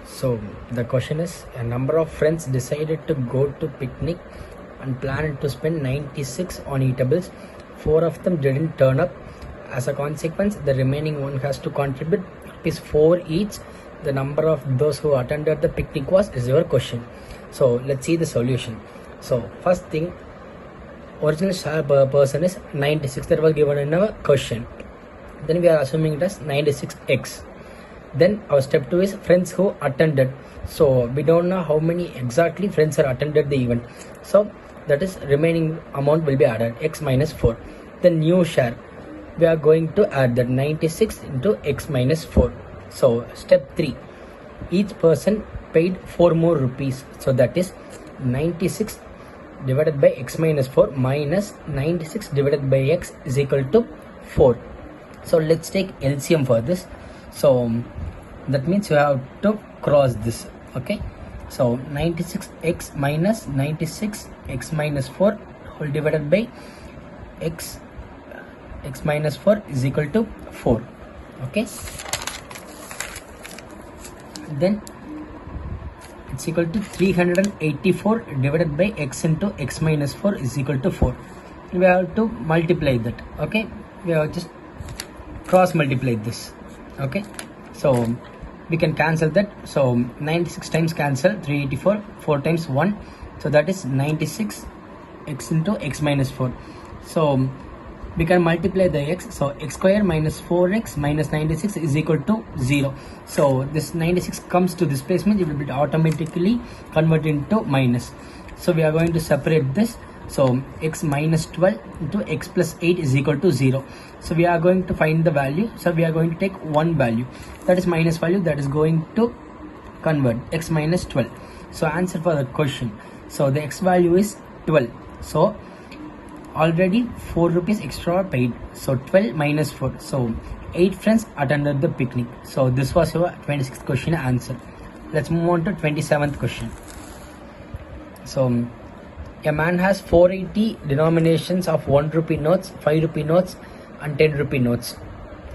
So the question is, a number of friends decided to go to picnic and planned to spend 96 on eatables. 4 of them didn't turn up. As a consequence, the remaining one has to contribute ₹4 each. The number of those who attended the picnic is your question. So let's see the solution. So first thing, original star per person is 96, that was given in our question. Then we are assuming it as 96x. Then our step 2 is friends who attended. So we don't know how many exactly friends are attended the event. So that is remaining amount will be added, x minus 4. Then new share, we are going to add that 96 into x minus 4. So step 3, each person paid 4 more rupees. So that is 96 divided by x minus 4 minus 96 divided by x is equal to 4. So let's take LCM for this. So that means you have to cross this. Okay, so 96x minus 96x minus 4 whole divided by x minus 4 is equal to 4. Okay, then it's equal to 384 divided by x into x minus 4 is equal to 4. We have to multiply that. Okay, we have just cross multiply this. Okay, so we can cancel that. So 96 times cancel, 384, 4 times 1, so that is 96 x into x minus 4. So we can multiply the x. So x square minus 4x minus 96 is equal to 0. So this 96 comes to displacement, it will be automatically converted into minus. So we are going to separate this. So x minus 12 into x plus 8 is equal to 0. So we are going to find the value. So we are going to take one value, that is minus value, that is going to convert x minus 12. So answer for the question. So the x value is 12. So already 4 rupees extra paid. So 12 minus 4. So 8 friends attended the picnic. So this was your 26th question answer. Let's move on to 27th question. So a man has 480 denominations of 1 rupee notes, 5 rupee notes and 10 rupee notes.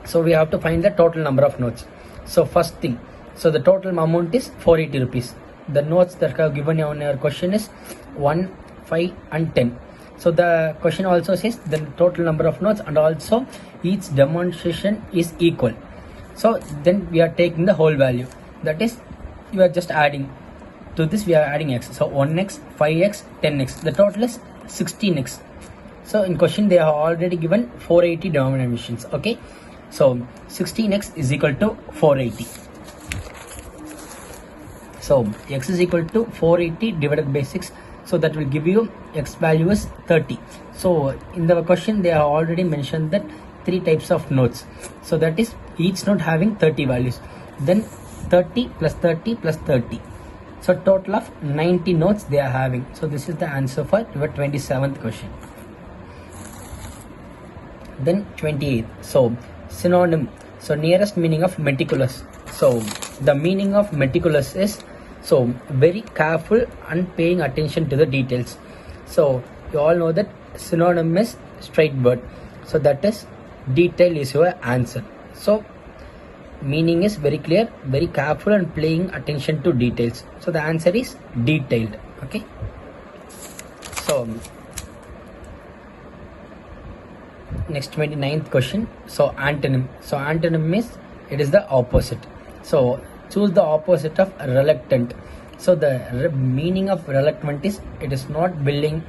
So we have to find the total number of notes. So first thing, so the total amount is 480 rupees. The notes that are given on our question is 1, 5 and 10. So the question also says the total number of notes and also each demonstration is equal. So then we are taking the whole value, that is you are just adding. To this we are adding x. So 1x, 5x, 10x. The total is 16x. So in question they have already given 480 denominations. Okay, so 16x is equal to 480. So x is equal to 480 divided by 6. So that will give you x value is 30. So in the question they have already mentioned that 3 types of notes. So that is each note having 30 values. Then 30 plus 30 plus 30. So total of 90 notes they are having. So this is the answer for your 27th question. Then 28th. So synonym. So nearest meaning of meticulous. So the meaning of meticulous is so very careful and paying attention to the details. So you all know that synonym is straight word. So that is detail is your answer. So meaning is very clear, very careful and paying attention to details. So the answer is detailed. Okay, so next 29th question. So antonym. So antonym is, it is the opposite. So choose the opposite of reluctant. So the meaning of reluctant is it is not willing,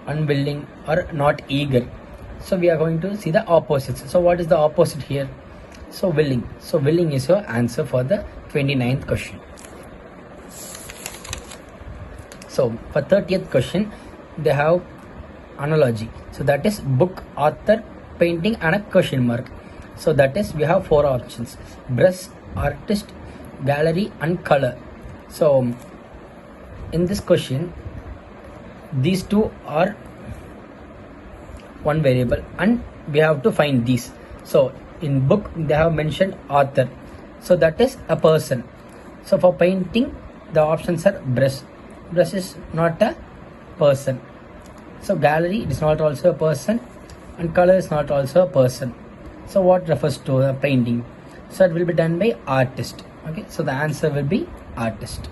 unwilling or not eager. So we are going to see the opposites. So what is the opposite here? So willing. So willing is your answer for the 29th question. So for 30th question they have analogy. So that is book, author, painting and a question mark. So that is we have 4 options: brush, artist, gallery and color. So in this question these 2 are one variable and we have to find these. So in book they have mentioned author, so that is a person. So for painting the options are brush. Brush is not a person. So gallery is not also a person and color is not also a person. So what refers to a painting? So it will be done by artist. Okay, so the answer will be artist.